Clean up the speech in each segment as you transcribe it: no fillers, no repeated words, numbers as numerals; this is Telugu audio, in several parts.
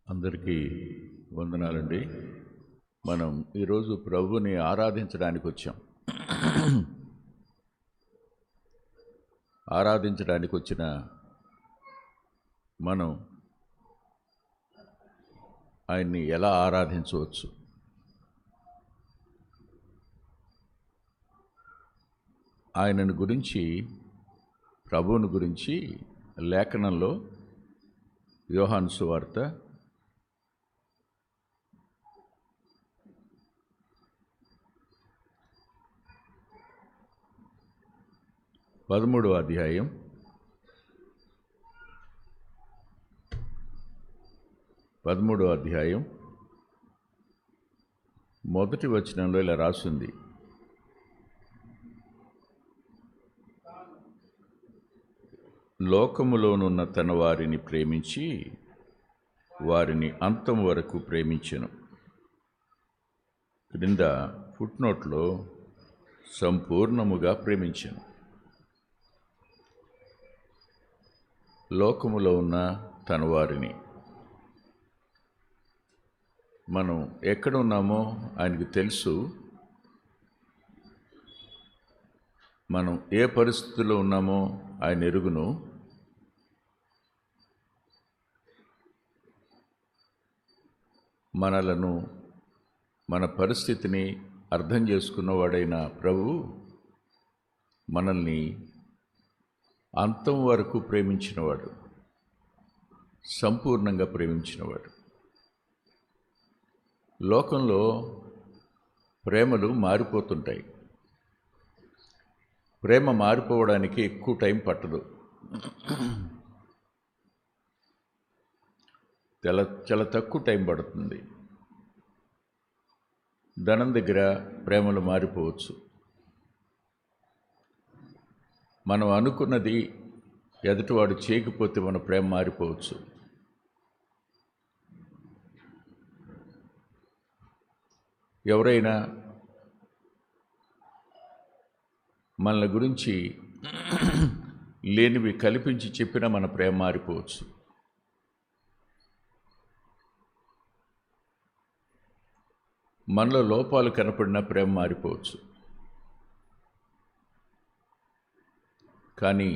అందరికీ వందనాలండి. మనం ఈరోజు ప్రభువుని ఆరాధించడానికి వచ్చాం. ఆరాధించడానికి వచ్చిన మనం ఆయన్ని ఎలా ఆరాధించవచ్చు? ఆయనను గురించి, ప్రభువుని గురించి లేఖనంలో యోహాను సువార్త 13వ అధ్యాయం 13వ అధ్యాయం మొదటి వచనంలో ఇలా రాసింది: లోకములోనున్న తన వారిని ప్రేమించి వారిని అంతం వరకు ప్రేమించెను. క్రింద ఫుట్నోట్లో సంపూర్ణముగా ప్రేమించెను. లోకములో ఉన్న తన వారిని, మనం ఎక్కడ ఉన్నామో ఆయనకు తెలుసు. మనం ఏ పరిస్థితుల్లో ఉన్నామో ఆయన ఎరుగును. మనలను, మన పరిస్థితిని అర్థం చేసుకున్నవాడైన ప్రభు మనల్ని అంతం వరకు ప్రేమించినవాడు, సంపూర్ణంగా ప్రేమించినవాడు. లోకంలో ప్రేమలు మారిపోతుంటాయి. ప్రేమ మారిపోవడానికి ఎక్కువ టైం పట్టదు. చాలా తక్కువ టైం పడుతుంది. ధనం దగ్గర ప్రేమలు మారిపోవచ్చు. మనం అనుకున్నది ఎదుటివాడు చేయకపోతే మన ప్రేమ మారిపోవచ్చు. ఎవరైనా మన గురించి లేనివి కల్పించి చెప్పినా మన ప్రేమ మారిపోవచ్చు. మనలో లోపాలు కనపడినా ప్రేమ మారిపోవచ్చు. కానీ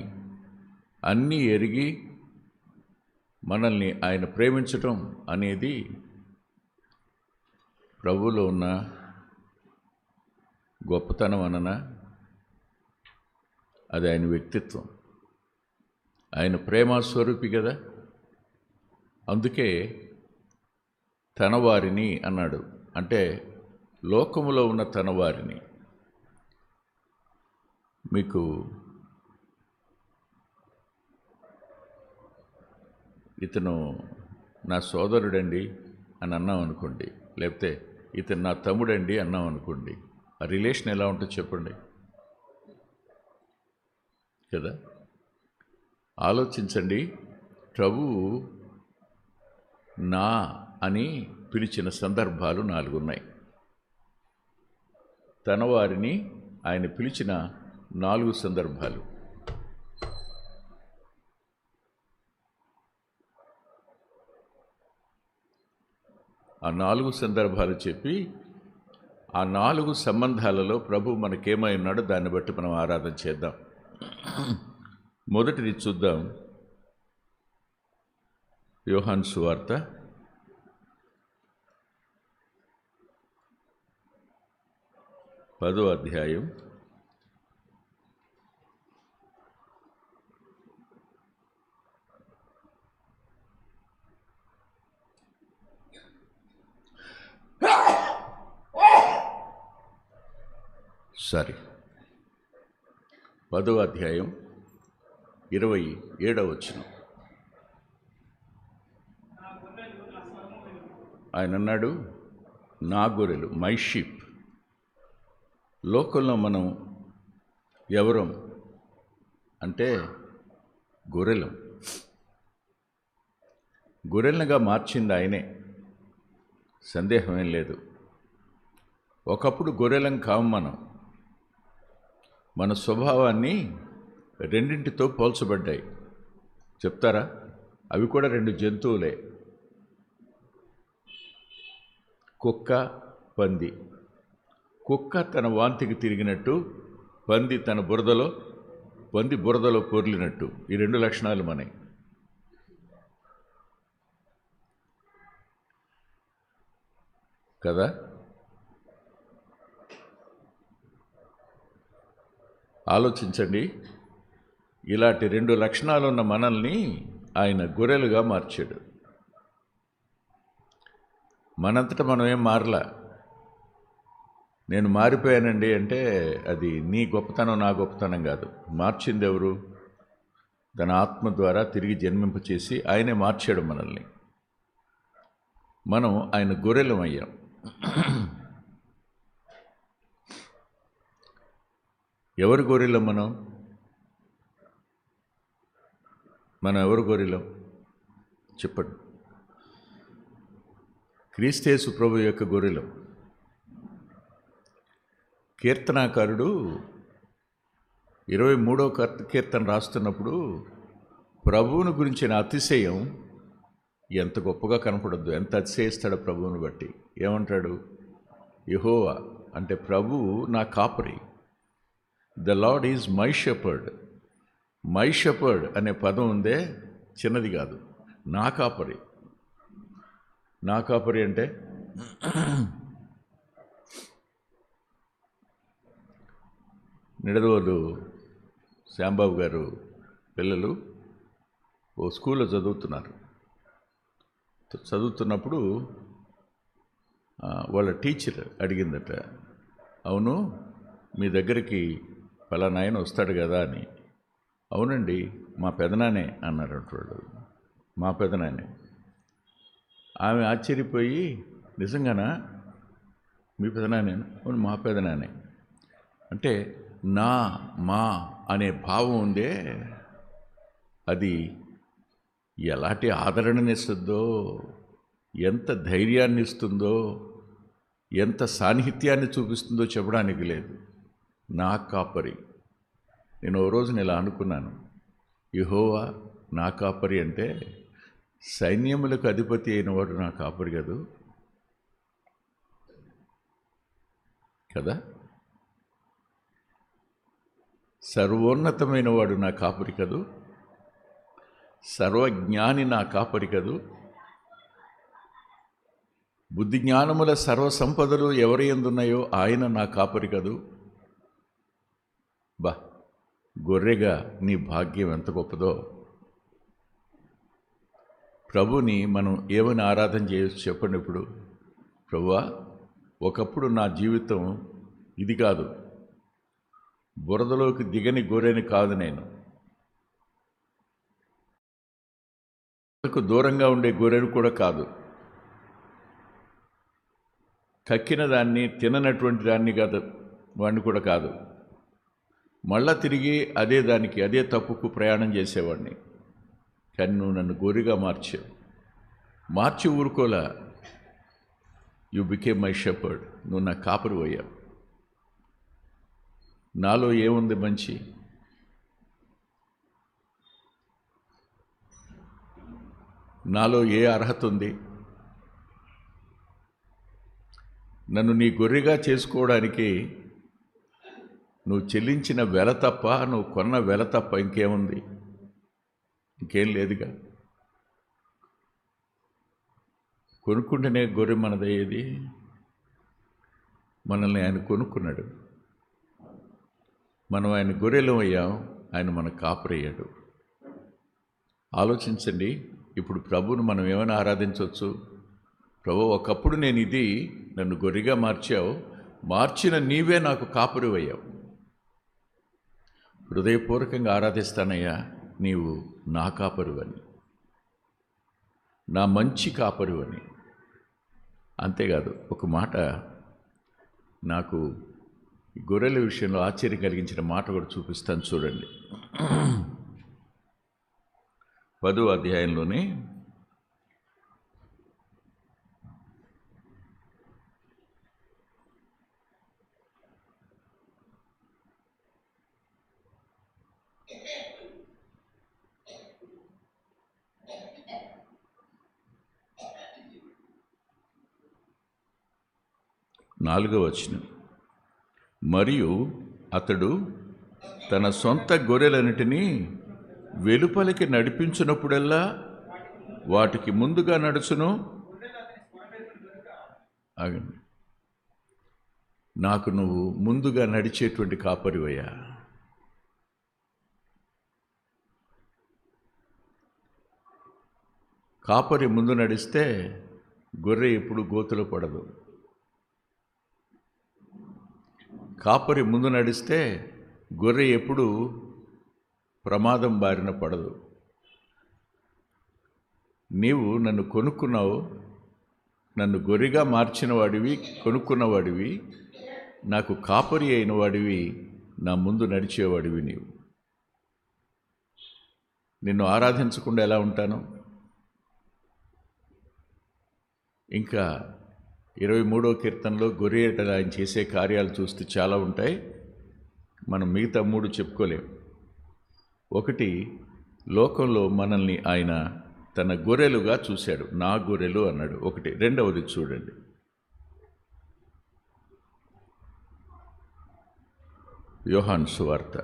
అన్నీ ఎరిగి మనల్ని ఆయన ప్రేమించటం అనేది ప్రభువులో ఉన్న గొప్పతనం అననా? అది ఆయన వ్యక్తిత్వం. ఆయన ప్రేమస్వరూపి కదా. అందుకే తన వారిని అన్నాడు. అంటే లోకములో ఉన్న తన వారిని. మీకు ఇతను నా సోదరుడండి అని అన్నాం అనుకోండి, లేకపోతే ఇతను నా తమ్ముడండి అన్నాం అనుకోండి, ఆ రిలేషన్ ఎలా ఉంటుందో చెప్పండి కదా. ఆలోచించండి. ప్రభువు నా అని పిలిచిన సందర్భాలు 4 ఉన్నాయి. తన వారిని ఆయన పిలిచిన 4 సందర్భాలు. ఆ 4 సందర్భాలు చెప్పి, ఆ 4 సంబంధాలలో ప్రభు మనకేమై ఉన్నాడో దాన్ని బట్టి మనం ఆరాధన చేద్దాం. మొదటిది చూద్దాం. యోహాను సువార్త 10వ అధ్యాయం 27వ వచనం. ఆయన అన్నాడు, నా గొర్రెలు, మై షీప్. లోకంలో మనం ఎవరం అంటే గొర్రెలం. గొర్రెలుగా మార్చింది ఆయనే, సందేహమేం లేదు. ఒకప్పుడు గొర్రెలం కాము మనం. మన స్వభావాన్ని రెండింటితో పోల్చబడ్డాయి. చెప్తారా? అవి కూడా 2 జంతువులే. కుక్క, పంది. కుక్క తన వాంతికి తిరిగినట్టు, పంది బురదలో పొర్లినట్టు. ఈ 2 లక్షణాలు మనవి. కదా? ఆలోచించండి. ఇలాంటి 2 లక్షణాలున్న మనల్ని ఆయన గొర్రెలుగా మార్చాడు. మనంతటా మనం ఏం మారలా. నేను మారిపోయానండి అంటే అది నీ గొప్పతనం, నా గొప్పతనం కాదు. మార్చింది ఎవరు? తన ఆత్మ ద్వారా తిరిగి జన్మింపచేసి ఆయనే మార్చాడు మనల్ని. మనం ఆయన గొర్రెలం అయ్యాం. ఎవరు గొర్రెలం? మనం ఎవరు గొర్రెలం చెప్పండి. క్రీస్తేసు ప్రభు యొక్క గొర్రెలం. కీర్తనాకారుడు 23వ కీర్తన రాస్తున్నప్పుడు ప్రభువుని గురించిన అతిశయం ఎంత గొప్పగా కనపడద్దు, ఎంత అతిశయిస్తాడో ప్రభువుని బట్టి. ఏమంటాడు? యెహోవా అంటే ప్రభువు నా కాపరి. The lord is my shepherd. My shepherd అనే పదం ఉందే, చిన్నది కాదు. నా కాపరి. నా కాపరి అంటే నిడదవోలు శ్యాంబాబు గారు పిల్లలు ఓ స్కూల్లో చదువుతున్నప్పుడు వాళ్ళ టీచర్ అడిగిందట, అవును మీ దగ్గరికి పలానా ఆయన వస్తాడు కదా అని. అవునండి మా పెదనానే అన్నారంట వాళ్ళు. మా పెదనానే. ఆమె ఆశ్చర్యపోయి, నిజంగానా మీ పెదనానే? అవును మా పెదనానే. అంటే మా అనే భావం ఉందే, అది ఎలాంటి ఆదరణనిస్తుందో, ఎంత ధైర్యాన్ని ఇస్తుందో, ఎంత సాన్నిహిత్యాన్ని చూపిస్తుందో చెప్పడానికి లేదు. నా కాపరి. నేను ఓ రోజున ఇలా అనుకున్నాను, యెహోవా నా కాపరి అంటే సైన్యములకు అధిపతి అయిన వాడు నా కాపరి కదా. సర్వోన్నతమైన వాడు నా కాపరి కదూ. సర్వజ్ఞాని నా కాపరి కదూ. బుద్ధి జ్ఞానముల సర్వసంపదలు ఎవరి యందున్నాయో ఆయన నా కాపరి కదూ. బా, గొర్రెగా నీ భాగ్యం ఎంత గొప్పదో. ప్రభుని మనం ఏమని ఆరాధన చేయొచ్చు చెప్పండి. ఇప్పుడు ప్రభువా, ఒకప్పుడు నా జీవితం ఇది కాదు, బురదలోకి దిగని గొర్రెని కాదు, నేను దూరంగా ఉండే గొర్రెను కూడా కాదు, కక్కిన దాన్ని తిననటువంటి దాన్ని కాదు, వాడిని కూడా కాదు. మళ్ళా తిరిగి అదే తప్పుకు ప్రయాణం చేసేవాడిని. కానీ నువ్వు నన్ను గొర్రెగా మార్చి ఊరుకోలా. You became my shepherd. నువ్వు నా కాపరి అయ్యావు. నాలో ఏముంది మంచి? నాలో ఏ అర్హత ఉంది? నన్ను నీ గొర్రెగా చేసుకోవడానికి నువ్వు చెల్లించిన వెల తప్ప, నువ్వు కొన్న వెల తప్ప ఇంకేముంది? ఇంకేం లేదుగా. కొనుక్కుంటేనే గొర్రె మనదయ్యేది. మనల్ని ఆయన కొనుక్కున్నాడు. మనం ఆయన గొర్రెలు అయ్యాం, ఆయన మన కాపరయ్యాడు. ఆలోచించండి. ఇప్పుడు ప్రభువును మనం ఏమైనా ఆరాధించవచ్చు? ప్రభు, ఒకప్పుడు నేను ఇది, నన్ను గొర్రెగా మార్చావు, మార్చిన నీవే నాకు కాపరి అయ్యావు. హృదయపూర్వకంగా ఆరాధిస్తానయ్యా, నీవు నా కాపరివని, నా మంచి కాపరివని. అంతేకాదు, ఒక మాట నాకు గొర్రెల విషయంలో ఆశ్చర్యం కలిగించిన మాట కూడా చూపిస్తాను చూడండి. 10వ అధ్యాయంలోనే 4వ వచనం. మరియు అతడు తన సొంత గొర్రెలన్నిటినీ వెలుపలికి నడిపించినప్పుడల్లా వాటికి ముందుగా నడుచును. ఆగండి. నాకు నువ్వు ముందుగా నడిచేటువంటి కాపరివయ్యా. కాపరి ముందు నడిస్తే గొర్రె ఎప్పుడు గోతులో పడదు. కాపరి ముందు నడిస్తే గొర్రె ఎప్పుడు ప్రమాదం బారిన పడదు. నీవు నన్ను కొనుక్కున్నావు, నన్ను గొర్రెగా మార్చిన వాడివి, కొనుక్కున్నవాడివి, నాకు కాపరి అయిన వాడివి, నా ముందు నడిచేవాడివి. నీవు నిన్ను ఆరాధించకుండా ఎలా ఉంటాను? ఇంకా 23వ కీర్తనలో గొర్రె ఎడల ఆయన చేసే కార్యాలు చూస్తే చాలా ఉంటాయి. మనం మిగతా 3 చెప్పుకోలేం. ఒకటి, లోకంలో మనల్ని ఆయన తన గొర్రెలుగా చూశాడు. నా గొర్రెలు అన్నాడు ఒకటి. రెండవది చూడండి, యోహాను సువార్త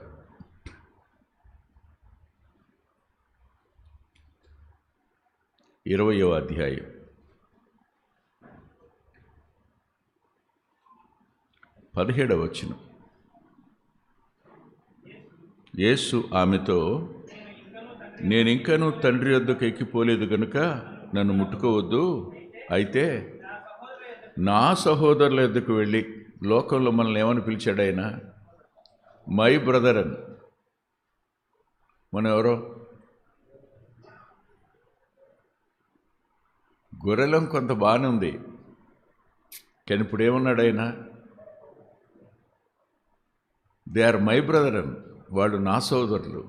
20వ అధ్యాయం 17వ వచనం. యేసు ఆమెతో, నేనింకనూ తండ్రి వద్దకు ఎక్కిపోలేదు గనుక నన్ను ముట్టుకోవద్దు. అయితే నా సహోదరుల వద్దకు వెళ్ళి, లోకంలో మనల్ని ఏమని పిలిచాడు ఆయన? మై బ్రదర్ అని. మనం ఎవరో? గొర్రెలం కొంత బాగానే ఉంది, కానీ ఇప్పుడు ఏమన్నాడు ఆయన? దే ఆర్ మై బ్రదర్ అని. వాళ్ళు నా సోదరులు.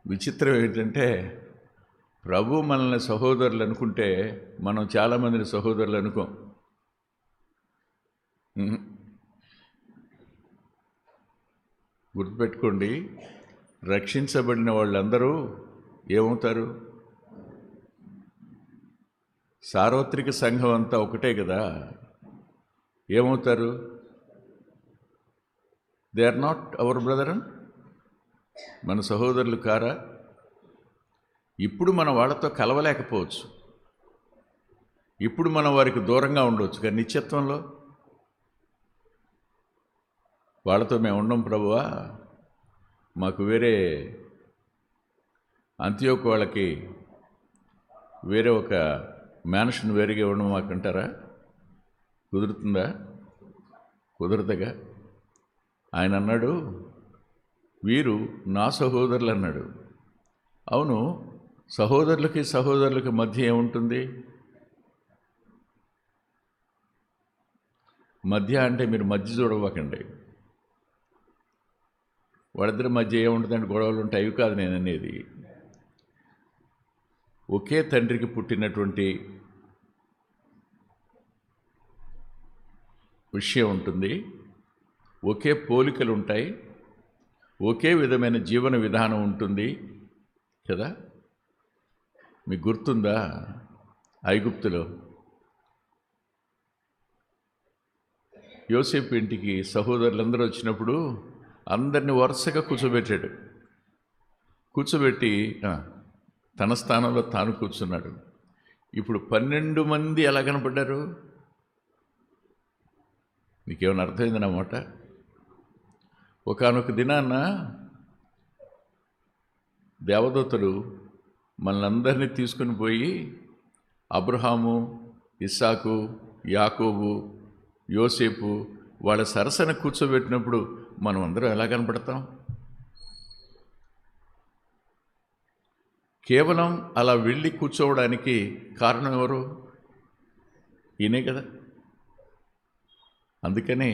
విచిత్రం ఏంటంటే, ప్రభు మనల్ని సహోదరులు అనుకుంటే మనం చాలామందిని సహోదరులు అనుకోం. గుర్తుపెట్టుకోండి, రక్షించబడిన వాళ్ళందరూ ఏమవుతారు? సార్వత్రిక సంఘం అంతా ఒకటే కదా. ఏమవుతారు? They are not our brother. మన సహోదరులు కారా? ఇప్పుడు మన వాళ్ళతో కలవలేకపోవచ్చు, ఇప్పుడు మనం వారికి దూరంగా ఉండవచ్చు, కానీ నిత్యత్వంలో వాళ్ళతో మేము ఉండం ప్రభువా, మాకు వేరే అంత్యోకు వాళ్ళకి వేరే ఒక మ్యాన్షన్ వేరుగా ఇవ్వడం మాకంటారా? కుదురుతుందా? కుదరదుగా. ఆయన అన్నాడు, వీరు నా సహోదరులు అన్నాడు. అవును, సహోదరులకి మధ్య ఏముంటుంది? మధ్య అంటే మీరు మధ్య చూడవకండి. వాళ్ళిద్దరి మధ్య ఏముంటుందంటే గొడవలు ఉంటాయి. అవి కాదు నేను అనేది. ఒకే తండ్రికి పుట్టినటువంటి విషయం ఉంటుంది, ఒకే పోలికలు ఉంటాయి, ఒకే విధమైన జీవన విధానం ఉంటుంది కదా. మీకు గుర్తుందా? ఐగుప్తులో యోసేపు ఇంటికి సహోదరులందరూ వచ్చినప్పుడు అందరినీ వరుసగా కూర్చోబెట్టి తన స్థానంలో తాను కూర్చున్నాడు. ఇప్పుడు 12 మంది ఎలా కనపడ్డారు? మీకేమైనా అర్థమైందన్నమాట. ఒకానొక దినాన్న దేవదూతలు మనలందరినీ తీసుకుని పోయి అబ్రహాము, ఇస్సాకు, యాకోబు, యోసేపు వాళ్ళ సరసన కూర్చోబెట్టినప్పుడు మనం అందరం ఎలా కనపడతాం? కేవలం అలా వెళ్ళి కూర్చోవడానికి కారణం ఎవరు? ఈయనే కదా. అందుకనే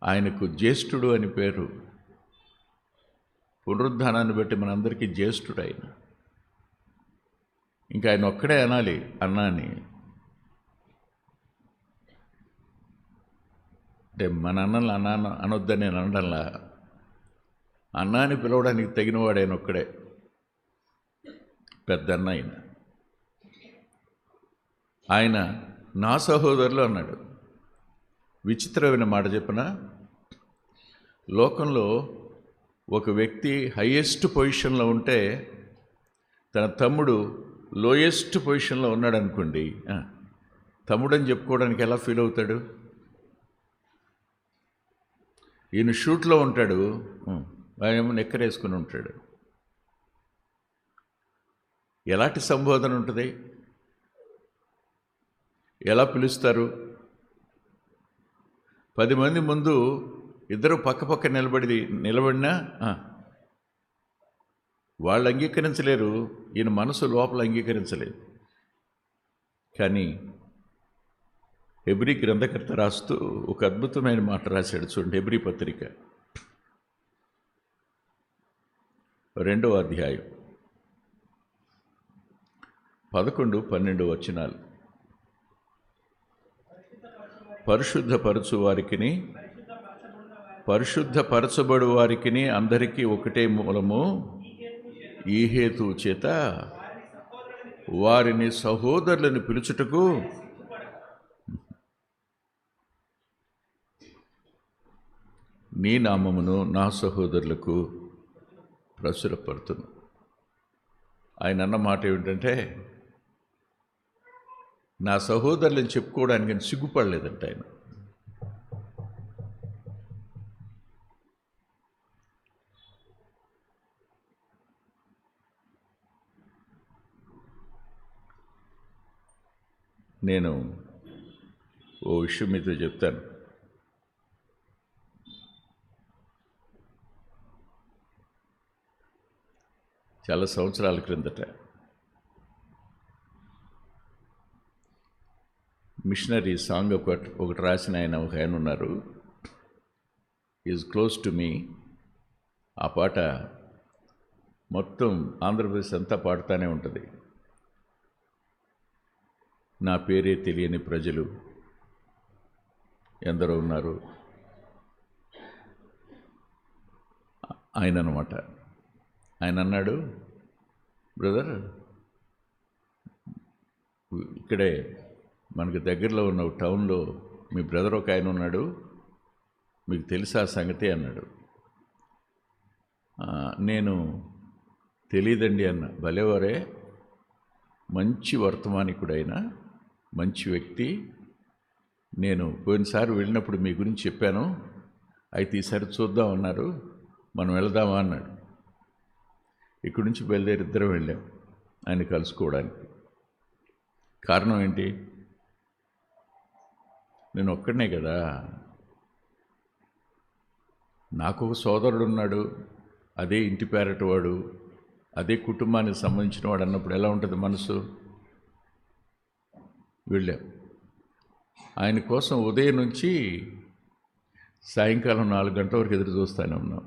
ఆయనకు జ్యేష్ఠుడు అని పేరు. పునరుద్ధానాన్ని బట్టి మనందరికీ జ్యేష్ఠుడు ఆయన. ఇంకా ఆయన ఒక్కడే అనాలి అన్నా అని. అంటే మన అన్నలు అన్న అనొద్దని నేను అనడంలా, అన్నాని పిలవడానికి తగినవాడు ఆయన ఒక్కడే, పెద్ద అన్న ఆయన. ఆయన నా సహోదరులు అన్నాడు. విచిత్రమైన మాట చెప్పిన, లోకంలో ఒక వ్యక్తి హయ్యెస్ట్ పొజిషన్లో ఉంటే తన తమ్ముడు లోయెస్ట్ పొజిషన్లో ఉన్నాడు అనుకోండి, తమ్ముడని చెప్పుకోవడానికి ఎలా ఫీల్ అవుతాడు? ఈయన షూట్లో ఉంటాడు, ఆయనేమో నెక్కరేసుకుని ఉంటాడు. ఎలాంటి సంబోధన ఉంటుంది? ఎలా పిలుస్తారు? 10 మంది ముందు ఇద్దరు పక్క నిలబడినా వాళ్ళు అంగీకరించలేరు, ఈయన మనసు లోపల అంగీకరించలేదు. కానీ హెబ్రీ గ్రంథకర్త రాస్తూ ఒక అద్భుతమైన మాట రాశాడు చూడండి. హెబ్రీ పత్రిక 2వ అధ్యాయం 11-12 వచనాలు. పరిశుద్ధపరచబడు వారికిని అందరికీ ఒకటే మూలము. ఈ హేతువు చేత వారిని సహోదరులను పిలుచుటకు నీ నామమును నా సహోదరులకు ప్రచురపడుతును. ఆయన అన్న మాట ఏమిటంటే, నా సహోదరులను చెప్పుకోవడానికి సిగ్గుపడలేదంట ఆయన. నేను ఓ విషయం మీతో చెప్తాను. చాలా సంవత్సరాల క్రిందట మిషనరీ సాంగ్ ఒకటి రాసిన ఒక ఆయన ఉన్నారు, ఈజ్ క్లోజ్ టు మీ. ఆ పాట మొత్తం ఆంధ్రప్రదేశ్ అంతా పాడుతూనే ఉంటుంది. నా పేరే తెలియని ప్రజలు ఎందరో ఉన్నారు. ఆయన అన్నమాట. ఆయన అన్నాడు, బ్రదర్, ఇక్కడే మనకు దగ్గరలో ఉన్న టౌన్లో మీ బ్రదర్ ఒక ఆయన ఉన్నాడు, మీకు తెలుసా సంగతి అన్నాడు. నేను తెలియదండి అన్న. భలేవారే, మంచి వర్తమానికుడైన మంచి వ్యక్తి. నేను పోయినసారి వెళ్ళినప్పుడు మీ గురించి చెప్పాను, అయితే ఈసారి చూద్దాం అన్నారు, మనం వెళదామా అన్నాడు. ఇక్కడి నుంచి బయలుదేరి ఇద్దరం వెళ్ళాం ఆయన కలుసుకోవడానికి. కారణం ఏంటి? నేను ఒక్కడనే కదా, నాకు ఒక సోదరుడు ఉన్నాడు, అదే ఇంటి పేరటవాడు, అదే కుటుంబానికి సంబంధించిన వాడు అన్నప్పుడు ఎలా ఉంటుంది మనసు? వెళ్ళాం. ఆయన కోసం ఉదయం నుంచి సాయంకాలం 4 గంటల వరకు ఎదురు చూస్తూనే ఉన్నాం.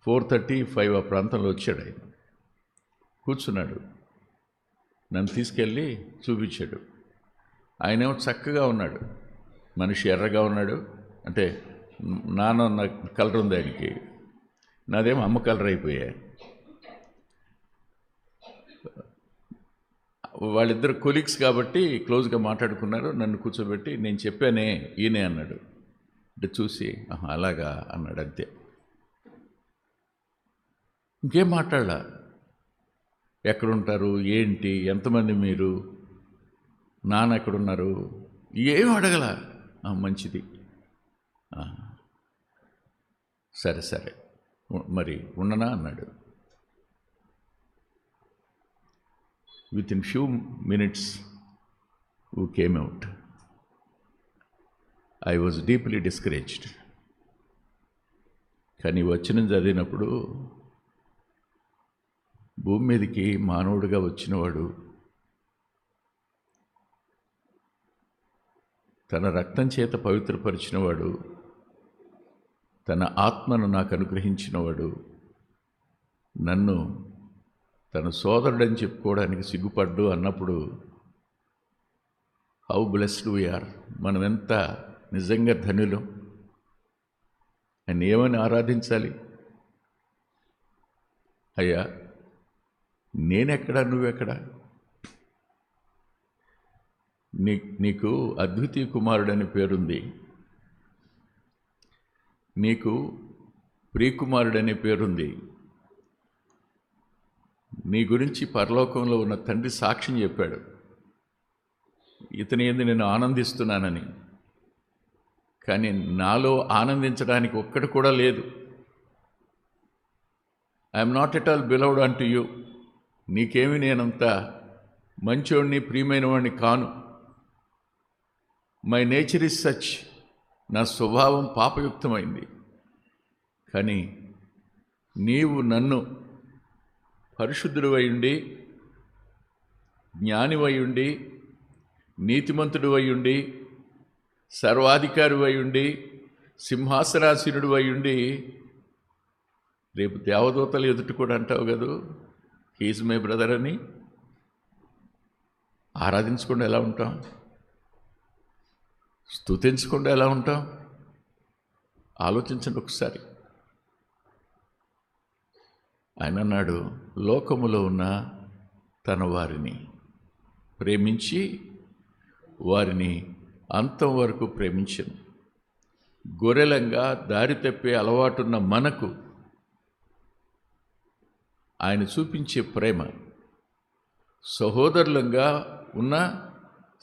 4:30, 5 ఆ ప్రాంతంలో వచ్చాడు. ఆయన కూర్చున్నాడు, నన్ను తీసుకెళ్ళి చూపించాడు. ఆయనేమో చక్కగా ఉన్నాడు, మనిషి ఎర్రగా ఉన్నాడు. అంటే నాన్న కలర్ ఉంది ఆయనకి, నాదేమో అమ్మ కలర్ అయిపోయా. వాళ్ళిద్దరు కొలీగ్స్ కాబట్టి క్లోజ్గా మాట్లాడుకున్నారు. నన్ను కూర్చోబెట్టి, నేను చెప్పానే ఈయనే అన్నాడు. అంటే చూసి అలాగా అన్నాడు, అంతే. ఇంకేం మాట్లాడలా. ఎక్కడుంటారు, ఏంటి, ఎంతమంది మీరు, నాన్న ఎక్కడున్నారు, ఏం అడగల. మంచిది, సరే సరే మరి ఉండనా అన్నాడు. Within few minutes we came out. I was deeply discouraged. కానీ వచనం చదివినప్పుడు భూమి మీదకి మానవుడిగా వచ్చినవాడు తన రక్తం చేత పవిత్రపరిచినవాడు, తన ఆత్మను నాకు అనుగ్రహించినవాడు, నన్ను తన సోదరుడని చెప్పుకోవడానికి సిగ్గుపడ్డు అన్నప్పుడు హౌ బ్లెస్డ్ వి ఆర్. మనం ఎంత నిజంగా ధన్యులం. ఆయన ఏమని ఆరాధించాలి? అయ్యా నేనెక్కడా, నువ్వెక్కడా? నీకు అద్వితీయ కుమారుడని పేరుంది, నీకు ప్రియకుమారుడనే పేరుంది. నీ గురించి పరలోకంలో ఉన్న తండ్రి సాక్ష్యం చెప్పాడు, ఇతని యందు నేను ఆనందిస్తున్నానని. కానీ నాలో ఆనందించడానికి ఒక్కటి కూడా లేదు. I'm not at all beloved an to you. నీకేమి నేనంత మంచోడిని, ప్రియమైన వాడిని కాను. మై నేచర్ ఇస్ సచ్, నా స్వభావం పాపయుక్తమైంది. కానీ నీవు నన్ను పరిశుద్ధుడివై ఉండి, జ్ఞానివై ఉండి, నీతిమంతుడివై ఉండి, సర్వాధికారివై ఉండి, సింహాసనాసీనుడివై ఉండి, రేపు దేవదూతలు ఎదుటి కూడా అంటావు కదా హీజ్ మై బ్రదర్ అని. ఆరాధించకుండా ఎలా ఉంటాం? స్తుతించకుండా ఎలా ఉంటాం? ఆలోచించండి ఒకసారి. ఆయన అన్నాడు, లోకములో ఉన్న తన వారిని ప్రేమించి వారిని అంతం వరకు ప్రేమించను. గొర్రెలంగా దారి తప్పే అలవాటున్న మనకు ఆయన చూపించే ప్రేమ, సహోదరులంగా ఉన్న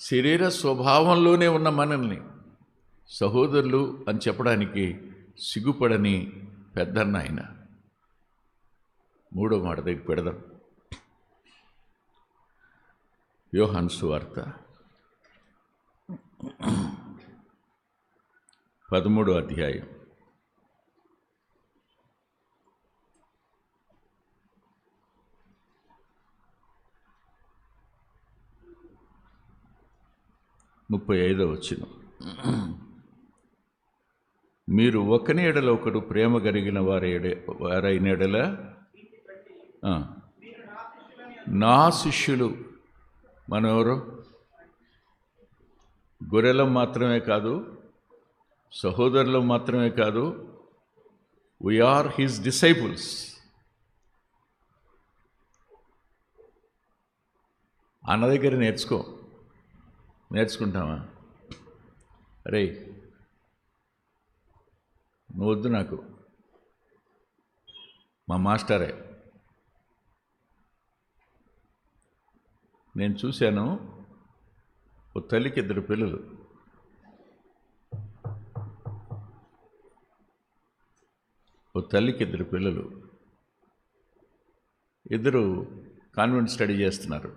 శరీర స్వభావంలోనే ఉన్న మనల్ని సహోదరులు అని చెప్పడానికి సిగ్గుపడని పెద్దన్న ఆయన. మూడో మాట దగ్గర పెడదాం. యోహాను సువార్త 13వ అధ్యాయం 35వ వచనం. మీరు ఒకని ఎడల ఒకరు ప్రేమ కలిగిన వారైన ఎడల నా శిష్యులు. మనం ఎవరు? గొర్రెలం మాత్రమే కాదు, సహోదరులం మాత్రమే కాదు, వీఆర్ హిజ్ డిసైపుల్స్. అన్న దగ్గర నేర్చుకుంటామా? అరే నువ్వు వద్దు, నాకు మా మాస్టరే. నేను చూశాను, ఓ తల్లికి 2 పిల్లలు. ఇద్దరు కాన్వెంట్ స్టడీ చేస్తున్నారు.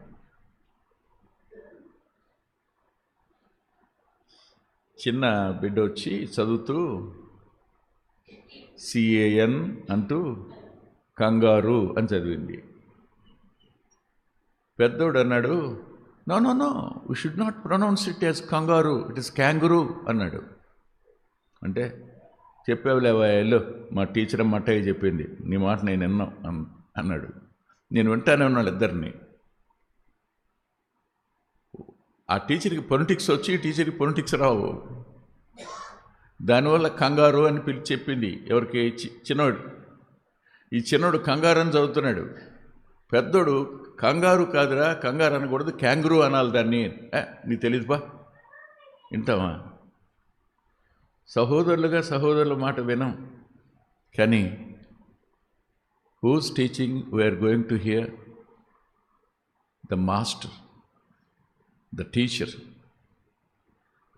చిన్న బిడ్డ వచ్చి చదువుతూ CAN అంటూ కంగారు అని చదివింది. పెద్దోడు అన్నాడు, no no no we should not pronounce it as kangaroo, it is kangaroo అన్నాడు. అంటే చెప్పావులేవా ఎల్లు, మా టీచర్ అమ్మటయ్య చెప్పింది, నీ మాట నేను విన్నాం అన్నాడు. నేను వింటానే ఉన్నాడు ఇద్దరిని. ఆ టీచర్కి పొలిటిక్స్ వచ్చి, ఈ టీచర్కి పొలిటిక్స్ రావు. దానివల్ల కంగారు అని పిలిచి చెప్పింది. ఎవరికి? చిన్నోడు. ఈ చిన్నోడు కంగారు అని చదువుతున్నాడు. పెద్దోడు కంగారు కాదురా, కంగారు అనకూడదు, క్యాంగురు అనాలి దాన్ని. నీకు తెలియదుపా, వింటావా? సహోదరుల మాట వినం. కానీ whose teaching we are going to hear? The master, the teacher.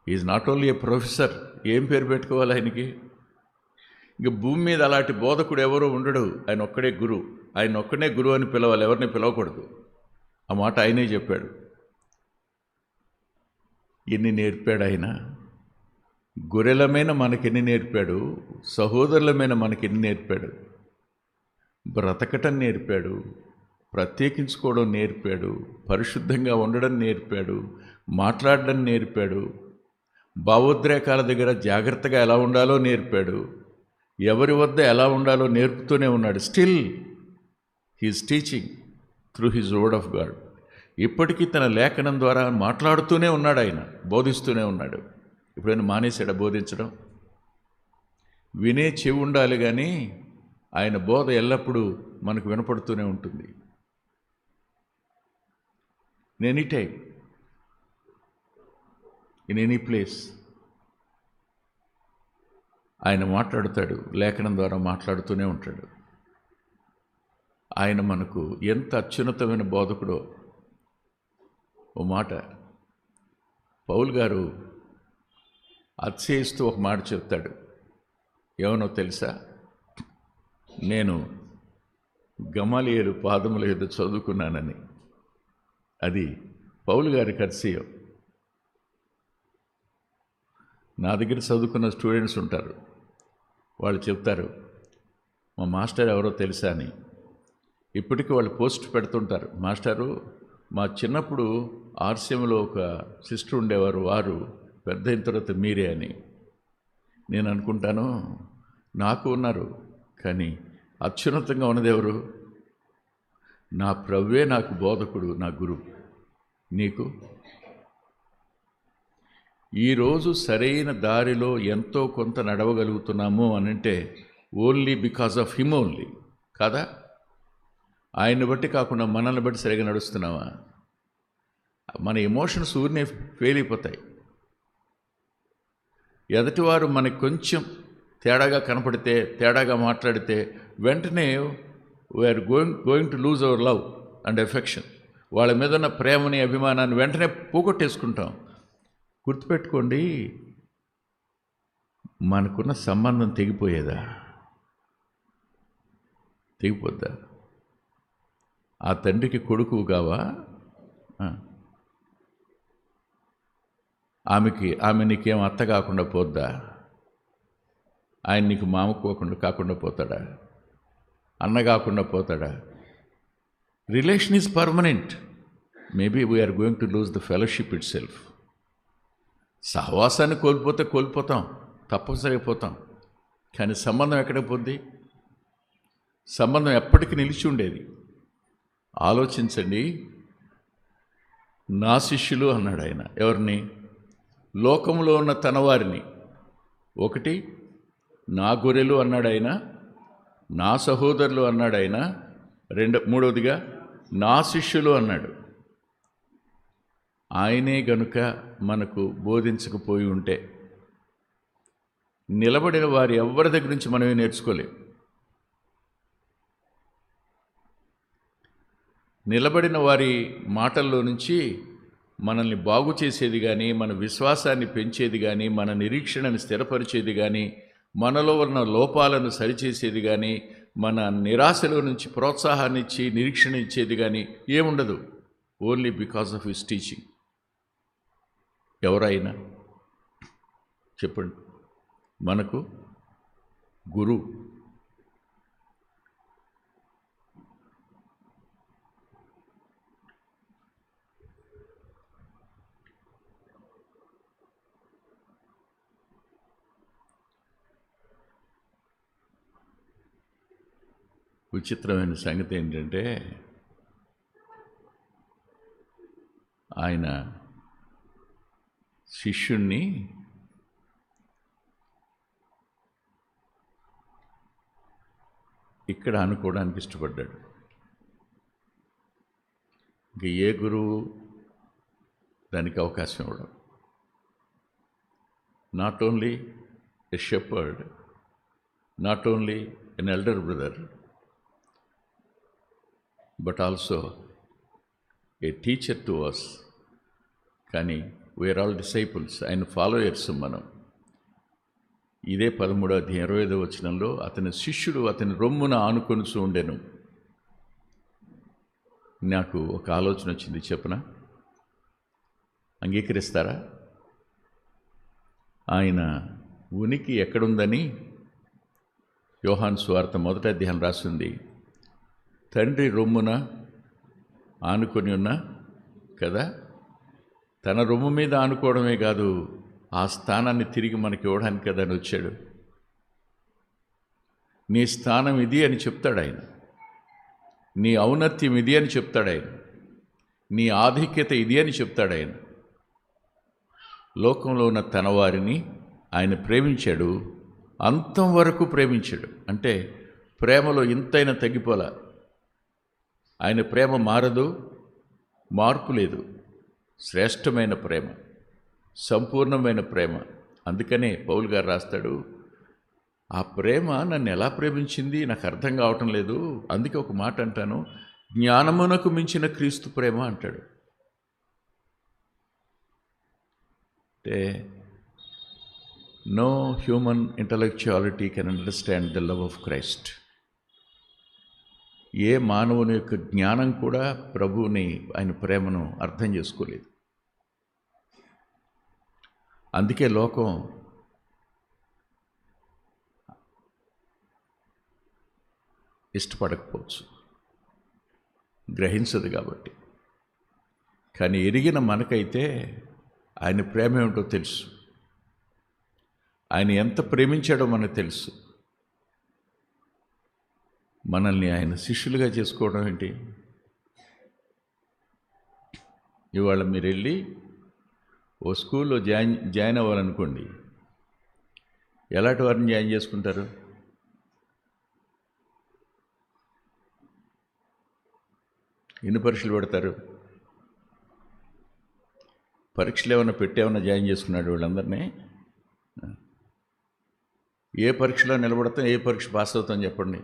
Is not only a professor. ఏం పేరు పెట్టుకోవాలి ఆయనకి? ఇంక భూమి మీద అలాంటి బోధకుడు ఎవరో ఉండడు. ఆయన ఒక్కడే గురువు. ఆయన ఒక్కడే గురువు అని పిలవాలి, ఎవరిని పిలవకూడదు. ఆ మాట ఆయనే చెప్పాడు. ఎన్ని నేర్పాడు ఆయన! గొర్రెలమైన మనకెన్ని నేర్పాడు, సహోదరులమైన మనకెన్ని నేర్పాడు. బ్రతకటం నేర్పాడు, ప్రత్యేకించుకోవడం నేర్పాడు, పరిశుద్ధంగా ఉండడం నేర్పాడు, మాట్లాడడం నేర్పాడు, భావోద్రేకాల దగ్గర జాగ్రత్తగా ఎలా ఉండాలో నేర్పాడు, ఎవరి వద్ద ఎలా ఉండాలో నేర్పుతూనే ఉన్నాడు. Still he is teaching through his word of God. ఇప్పటికీ తన లేఖనం ద్వారా మాట్లాడుతూనే ఉన్నాడు, ఆయన బోధిస్తూనే ఉన్నాడు. ఎప్పుడైనా మానేశాడా బోధించడం? వినే చెవి ఉండాలి, కానీ ఆయన బోధ ఎల్లప్పుడూ మనకు వినపడుతూనే ఉంటుంది. Any time in any place. ఆయన మాట్లాడతాడు, లేఖనం ద్వారా మాట్లాడుతూనే ఉంటాడు. ఆయన మనకు ఎంత అత్యున్నతమైన బోధకుడో. ఓ మాట పౌలు గారు అతిశయిస్తూ ఒక మాట చెప్తాడు. ఏమనో తెలుసా? నేను గమలీయేలు పాదముల యొద్ద చదువుకున్నానని. అది పౌలు గారికి అతిశయం. నా దగ్గర చదువుకున్న స్టూడెంట్స్ ఉంటారు, వాళ్ళు చెప్తారు మా మాస్టర్ ఎవరో తెలుసా అని. ఇప్పటికీ వాళ్ళు పోస్ట్ పెడుతుంటారు, మాస్టారు మా చిన్నప్పుడు ఆర్సీఎంలో ఒక సిస్టర్ ఉండేవారు, వారు పెద్ద అయిన తర్వాత మీరే అని. నేను అనుకుంటాను, నాకు ఉన్నారు, కానీ అత్యున్నతంగా ఉన్నది ఎవరు? నా ప్రభువే నాకు బోధకుడు, నా గురువు. నీకు ఈరోజు సరైన దారిలో ఎంతో కొంత నడవగలుగుతున్నాము అని అంటే only because of him only, కాదా? ఆయన్ని బట్టి కాకుండా మనల్ని బట్టి సరిగా నడుస్తున్నావా? మన ఎమోషన్స్ ఊరినే ఫెయిల్ అయిపోతాయి. ఎదుటివారు మనకి కొంచెం తేడాగా కనపడితే, తేడాగా మాట్లాడితే వెంటనే we are going to lose our love and affection. వాళ్ళ మీద ఉన్న ప్రేమని, అభిమానాన్ని వెంటనే పోగొట్టేసుకుంటాం. గుర్తుపెట్టుకోండి, మనకున్న సంబంధం తెగిపోయేదా? తెగిపోద్దా? ఆ తండ్రికి కొడుకు కావా? ఆమె నీకేం అత్త కాకుండా పోద్దా? ఆయన నీకు మామ కాకుండా పోతాడా? అన్న కాకుండా పోతాడా? Relation is permanent. Maybe we're going to lose the fellowship itself. సహవాసాన్ని కోల్పోతాం, తప్పనిసరిగా పోతాం. కానీ సంబంధం ఎక్కడికి పోద్ది? సంబంధం ఎప్పటికీ నిలిచి ఉండేది. ఆలోచించండి. నా శిష్యులు అన్నాడు ఆయన. ఎవరిని? లోకంలో ఉన్న తన వారిని. ఒకటి, నా గొర్రెలు అన్నాడు ఆయన, నా సహోదరులు అన్నాడు ఆయన. మూడవదిగా నా శిష్యులు అన్నాడు. ఆయనే గనుక మనకు బోధించకపోయి ఉంటే నిలబడిన వారి ఎవరి దగ్గర నుంచి మనమే నేర్చుకోలేం. నిలబడిన వారి మాటల్లో నుంచి మనల్ని బాగు చేసేది కానీ, మన విశ్వాసాన్ని పెంచేది కానీ, మన నిరీక్షణను స్థిరపరిచేది కానీ, మనలో ఉన్న లోపాలను సరిచేసేది కానీ, మన నిరాశలో నుంచి ప్రోత్సాహాన్ని ఇచ్చి నిరీక్షణ ఇచ్చేది కానీ ఏముండదు. Only because of his teaching. ఎవరైనా చెప్పండి, మనకు గురువు. విచిత్రమైన సంగతి ఏంటంటే, ఆయన శిష్యుణ్ణి ఇక్కడ అనుకోవడానికి ఇష్టపడ్డాడు. ఇంక ఏ గురువు దానికి అవకాశం ఇవ్వడం. Not only a shepherd, not only an elder brother, but also a teacher to us. కానీ వీఆర్ ఆల్ డిసైపుల్స్, ఆయన ఫాలోయర్స్ మనం. ఇదే 13వ అధ్యాయం 25వ వచనంలో అతని శిష్యుడు అతని రొమ్మున ఆనుకొని ఉండెను. నాకు ఒక ఆలోచన వచ్చింది, చెప్పనా? అంగీకరిస్తారా? ఆయన ఉనికి ఎక్కడుందని యోహాను సువార్త 1వ అధ్యాయం రాసింది. తండ్రి రొమ్మున ఆనుకొని ఉన్నా కదా. తన రొమ్ము మీద ఆనుకోవడమే కాదు, ఆ స్థానాన్ని తిరిగి మనకి ఇవ్వడానికి కదా అని వచ్చాడు. నీ స్థానం ఇది అని చెప్తాడు ఆయన. నీ ఔన్నత్యం ఇది అని చెప్తాడు ఆయన. నీ ఆధిక్యత ఇది అని చెప్తాడు ఆయన. లోకంలో ఉన్న తన వారిని ఆయన ప్రేమించాడు, అంతం వరకు ప్రేమించాడు. అంటే ప్రేమలో ఇంతైనా తగ్గిపోలా. ఆయన ప్రేమ మారదు, మార్పు లేదు. శ్రేష్టమైన ప్రేమ, సంపూర్ణమైన ప్రేమ. అందుకనే పౌలు గారు రాస్తాడు, ఆ ప్రేమ నన్ను ఎలా ప్రేమించింది నాకు అర్థం కావటం లేదు, అందుకే ఒక మాట అంటాను, జ్ఞానమునకు మించిన క్రీస్తు ప్రేమ అంటాడు. అంటే no human intellectuality can understand the love of Christ. ఏ మానవుని యొక్క జ్ఞానం కూడా ప్రభువుని, ఆయన ప్రేమను అర్థం చేసుకోలేదు. అందుకే లోకం ఇష్టపడకపోవచ్చు, గ్రహించదు కాబట్టి. కానీ ఎరిగిన మనకైతే ఆయన ప్రేమ ఏమిటో తెలుసు, ఆయన ఎంత ప్రేమించాడో మనకు తెలుసు. మనల్ని ఆయన శిష్యులుగా చేసుకోవడం ఏంటి? ఇవాళ మీరు వెళ్ళి ఓ స్కూల్లో జాయిన్ అవ్వాలనుకోండి, ఎలాంటి వారిని జాయిన్ చేసుకుంటారు? ఎన్ని పరీక్షలు పెడతారు? పరీక్షలు ఏమైనా పెట్టేమన్నా జాయిన్ చేసుకున్నాడు వీళ్ళందరినీ? ఏ పరీక్షలో నిలబడతాం, ఏ పరీక్ష పాస్ అవుతాం చెప్పండి.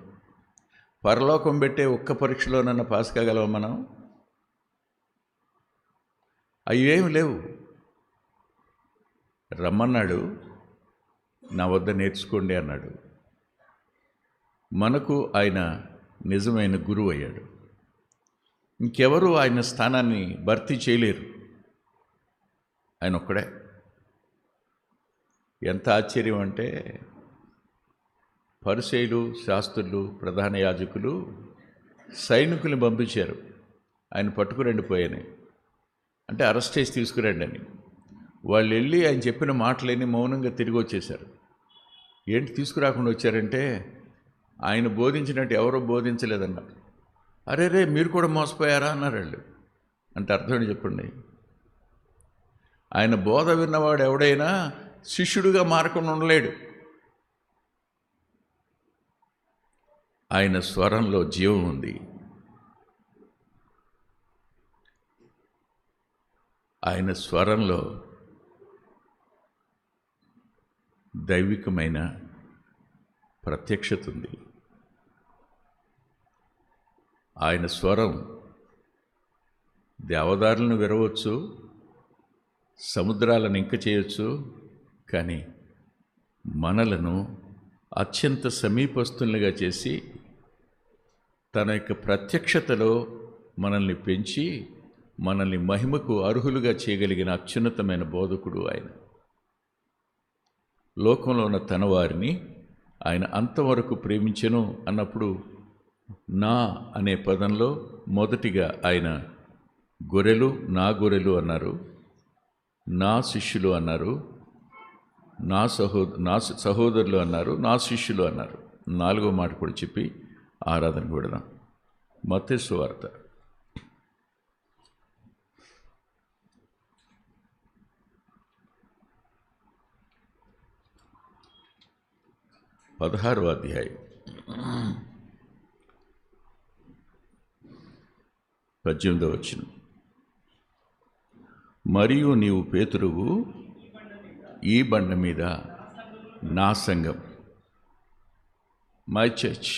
పరలోకం పెట్టే ఒక్క పరీక్షలోనన్నా పాస్ కాగలవా మనం? అవి ఏమి లేవు. రమ్మన్నాడు, నా వద్ద నేర్చుకోండి అన్నాడు. మనకు ఆయన నిజమైన గురువు అయ్యాడు. ఇంకెవరు ఆయన స్థానాన్ని భర్తీ చేయలేరు, ఆయన ఒక్కడే. ఎంత ఆశ్చర్యం అంటే, పరిసయ్యులు, శాస్త్రులు, ప్రధాన యాజకులు సైనికుల్ని పంపించారు, ఆయన పట్టుకురండి పోయాని, అంటే అరెస్ట్ చేసి తీసుకురండి అని. వాళ్ళు వెళ్ళి ఆయన చెప్పిన మాటలేని మౌనంగా తిరిగి వచ్చేశారు. ఏంటి తీసుకురాకుండా వచ్చారంటే, ఆయన బోధించినట్టు ఎవరో బోధించలేదన్నారు. అరే రే మీరు కూడా మోసపోయారా అన్నారు వాళ్ళు. అంటే అర్థం చెప్పండి. ఆయన బోధ విన్నవాడు ఎవడైనా శిష్యుడిగా మారకుండా ఉండలేడు. ఆయన స్వరంలో జీవం ఉంది. ఆయన స్వరంలో దైవికమైన ప్రత్యక్షత ఉంది. ఆయన స్వరం దేవదారులను విరవచ్చు, సముద్రాలను ఇంక చేయొచ్చు, కానీ మనలను అత్యంత సమీపస్తులుగా చేసి తన యొక్క ప్రత్యక్షతలో మనల్ని పెంచి మనల్ని మహిమకు అర్హులుగా చేయగలిగిన అత్యున్నతమైన బోధకుడు ఆయన. లోకంలో ఉన్న తన వారిని ఆయన అంతవరకు ప్రేమించెను అన్నప్పుడు నా అనే పదంలో మొదటిగా ఆయన గొర్రెలు, నా గొర్రెలు అన్నారు, నా శిష్యులు అన్నారు, నా సహోదరులు అన్నారు, నా శిష్యులు అన్నారు. నాలుగో మాట కూడా చెప్పి ఆరాధనకు వెడదాం. మత్తయి సువార్త 16వ అధ్యాయం 18వ వచనం. మరియు నీవు పేతురువు, ఈ బండ మీద నా సంఘం, మై చర్చ్,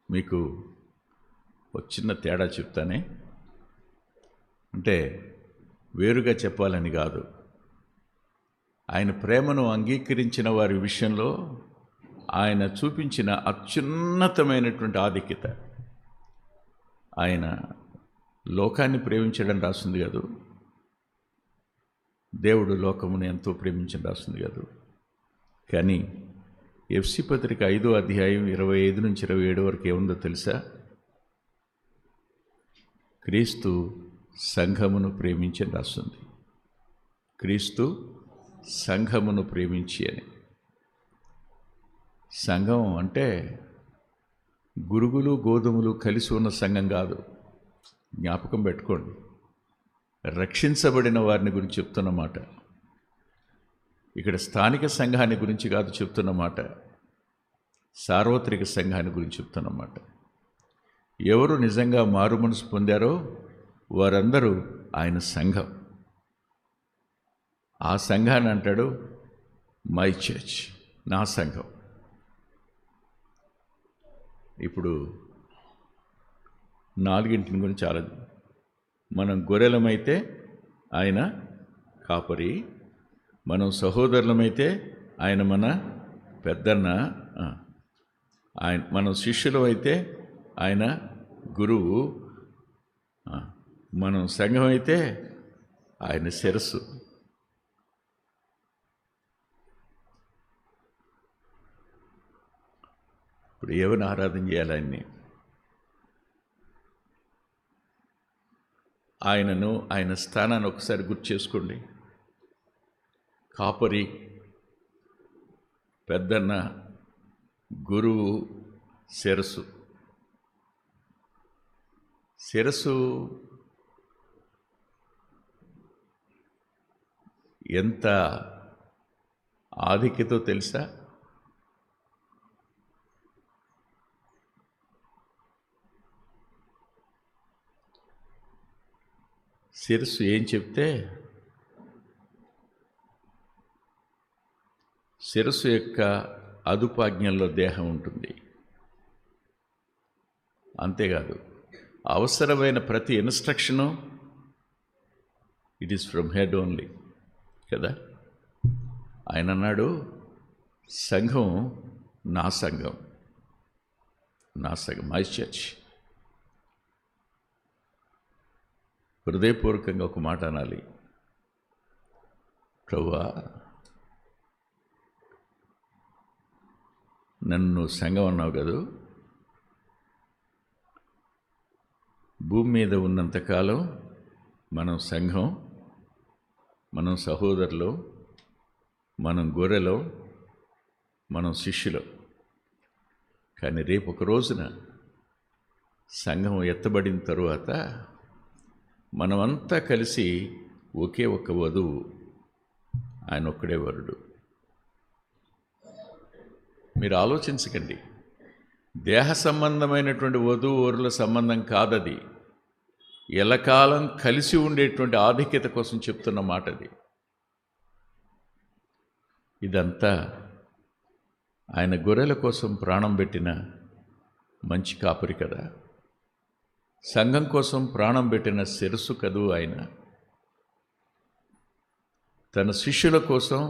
మీకు ఒక చిన్న తేడా చెప్తానే, అంటే వేరుగా చెప్పాలని కాదు. ఆయన ప్రేమను అంగీకరించిన వారి విషయంలో ఆయన చూపించిన అత్యున్నతమైనటువంటి ఆధిక్యత. ఆయన లోకాన్ని ప్రేమించడం రాస్తుంది కాదు, దేవుడు లోకమును ఎంతో ప్రేమించడం రాస్తుంది కాదు. కానీ ఎఫ్సి పత్రిక 5వ అధ్యాయం 25 నుంచి 27 వరకు ఏముందో తెలుసా? క్రీస్తు సంఘమును ప్రేమించి రాస్తుంది. క్రీస్తు సంఘమును ప్రేమించి అని. సంఘం అంటే గురుగులు గోధుమలు కలిసి ఉన్న సంఘం కాదు. జ్ఞాపకం పెట్టుకోండి, రక్షించబడిన వారిని గురించి చెప్తున్నమాట. ఇక్కడ స్థానిక సంఘాన్ని గురించి కాదు చెప్తున్నమాట, సార్వత్రిక సంఘాన్ని గురించి చెప్తున్నమాట. ఎవరు నిజంగా మారు మనసు పొందారో వారందరూ ఆయన సంఘం. ఆ సంఘాన్ని అంటాడు మై చర్చ్, నా సంఘం. ఇప్పుడు 4 గురించి ఆలోచన. మనం గొర్రెలమైతే ఆయన కాపరి, మనం సహోదరులమైతే ఆయన మన పెద్దన్న, ఆయన మనం శిష్యులం అయితే ఆయన గురువు, మనం సంఘం అయితే ఆయన శిరస్సు. ఇప్పుడు ఏమైనా ఆరాధన చేయాలి ఆయన్ని? ఆయనను, ఆయన స్థానాన్ని ఒకసారి గుర్తు చేసుకోండి. కాపరి, పెద్దన్న, గురువు, శిరస్సు. శిరస్సు ఎంత ఆధిక్యతో తెలుసా? శిరస్సు ఏం చెప్తే శిరస్సు యొక్క అదుపాజ్ఞల్లో దేహం ఉంటుంది. అంతేకాదు, అవసరమైన ప్రతి instruction it is from head only కదా. ఆయన అన్నాడు, సంఘం నా సంఘం, నా సంఘం, మై చర్చ్. హృదయపూర్వకంగా ఒక మాట అనాలి, ప్రభువా నన్ను సంఘం అన్నావు కదూ, భూమి మీద ఉన్నంతకాలం మనం సంఘం, మనం సహోదరులు, మనం గొర్రెలు, మనం శిష్యులు. కానీ రేపు ఒక రోజున సంఘం ఎత్తబడిన తరువాత మనమంతా కలిసి ఒకే ఒక వధువు, ఆయన ఒక్కడే వరుడు. మీరు ఆలోచించకండి, దేహ సంబంధమైనటువంటి వధువు వరుల సంబంధం కాదది. ఎల్లకాలం కలిసి ఉండేటువంటి ఆధిక్యత కోసం చెప్తున్న మాట అది. ఇదంతా ఆయన గొర్రెల కోసం ప్రాణం పెట్టిన మంచి కాపరి కదా, సంఘం కోసం ప్రాణం పెట్టిన శిరస్సు కదూ ఆయన. తన శిష్యుల కోసం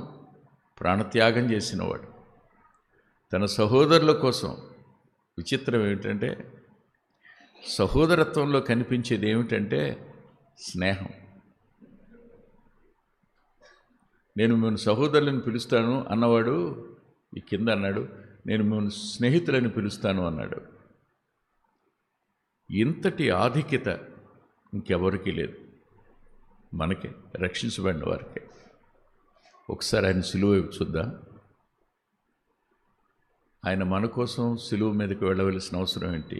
ప్రాణత్యాగం చేసినవాడు, తన సహోదరుల కోసం. విచిత్రం ఏమిటంటే, సహోదరత్వంలో కనిపించేది ఏమిటంటే స్నేహం. నేను మిమ్మల్ని సహోదరులను పిలుస్తాను అన్నవాడు ఈ కింద అన్నాడు, నేను మిమ్మల్ని స్నేహితులని పిలుస్తాను అన్నాడు. ఇంతటి ఆధిక్యత ఇంకెవరికీ లేదు, మనకే, రక్షించబడిన వారికే. ఒకసారి ఆయన సిలువ వైపు చూద్దాం. ఆయన మన కోసం సిలువ మీదకి వెళ్ళవలసిన అవసరం ఏంటి?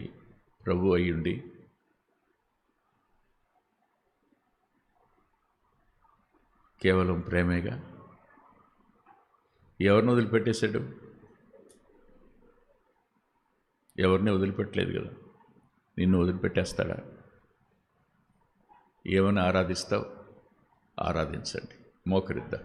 ప్రభు అయ్యుండి కేవలం ప్రేమేగా. ఎవరిని వదిలిపెట్టేశాడు? ఎవరిని వదిలిపెట్టలేదు కదా. నిన్ను వదిలిపెట్టేస్తాడా? ఏమైనా ఆరాధిస్తావు? ఆరాధించండి, మోకరిద్దాం.